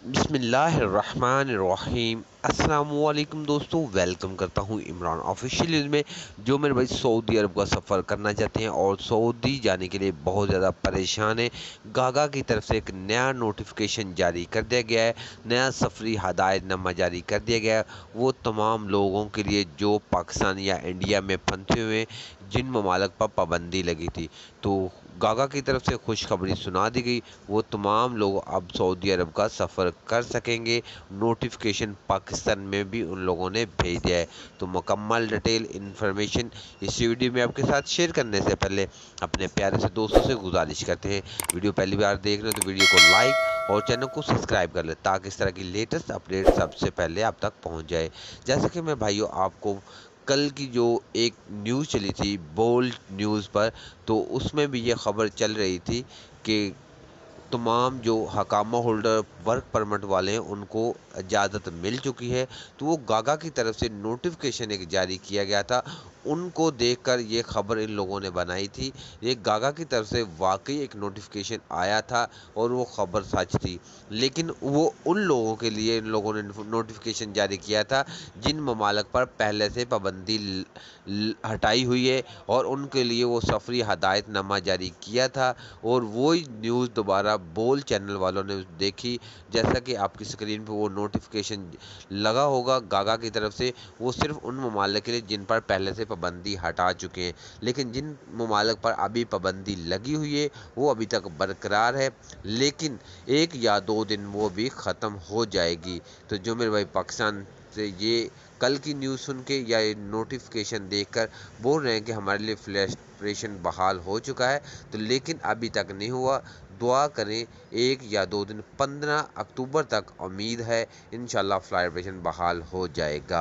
बिस्मिल्लाहिर्रहमानिर्रहीम। अस्सलामुअलैकुम दोस्तों, वेलकम करता हूं इमरान ऑफिशियल न्यूज़ में। जो मेरे भाई सऊदी अरब का सफ़र करना चाहते हैं और सऊदी जाने के लिए बहुत ज़्यादा परेशान है, गागा की तरफ से एक नया नोटिफिकेशन जारी कर दिया गया है, नया सफरी हदायतनामा जारी कर दिया गया है। वो तमाम लोगों के लिए जो पाकिस्तान या इंडिया में फंसे हुए हैं, जिन ममालिक पर पाबंदी लगी थी, तो गागा की तरफ से खुशखबरी सुना दी गई। वो तमाम लोग अब सऊदी अरब का सफ़र कर सकेंगे। नोटिफिकेशन पाकिस्तान में भी उन लोगों ने भेज दिया है। तो मुकम्मल डिटेल इन्फॉर्मेशन इस वीडियो में आपके साथ शेयर करने से पहले अपने प्यारे से दोस्तों से गुजारिश करते हैं, वीडियो पहली बार देख रहे हैं तो वीडियो को लाइक और चैनल को सब्सक्राइब कर लें ताकि इस तरह की लेटेस्ट अपडेट सबसे पहले आप तक पहुंच जाए। जैसे कि मैं भाइयों आपको कल की जो एक न्यूज़ चली थी बोल्ड न्यूज़ पर, तो उसमें भी ये खबर चल रही थी कि तमाम जो हकामा होल्डर वर्क परमिट वाले हैं उनको इजाज़त मिल चुकी है। तो वो गागा की तरफ से नोटिफिकेशन एक जारी किया गया था, उनको देखकर ये खबर इन लोगों ने बनाई थी। ये गागा की तरफ से वाकई एक नोटिफिकेशन आया था और वो खबर सच थी, लेकिन वो उन लोगों के लिए इन लोगों ने नोटिफिकेशन जारी किया था जिन ममालिक पर पहले से पाबंदी हटाई हुई है, और उनके लिए वो सफरी हदायतनामा जारी किया था। और वही न्यूज़ दोबारा बोल चैनल वालों ने देखी, जैसा कि आपकी स्क्रीन पे वो नोटिफिकेशन लगा होगा गागा की तरफ से। वो सिर्फ उन ममालिक के लिए जिन पर पहले से पाबंदी हटा चुके हैं, लेकिन जिन ममालिक पर अभी पाबंदी लगी हुई है वो अभी तक बरकरार है, लेकिन 1 या 2 दिन वो भी ख़त्म हो जाएगी। तो जो मेरे भाई पाकिस्तान से ये कल की न्यूज़ सुन के या ये नोटिफिकेशन देखकर बोल रहे हैं कि हमारे लिए फ्लैश ऑपरेशन बहाल हो चुका है, तो लेकिन अभी तक नहीं हुआ। दुआ करें 1 या 2 दिन 15 अक्टूबर तक उम्मीद है इंशाल्लाह फ्लाई ऑपरेशन बहाल हो जाएगा।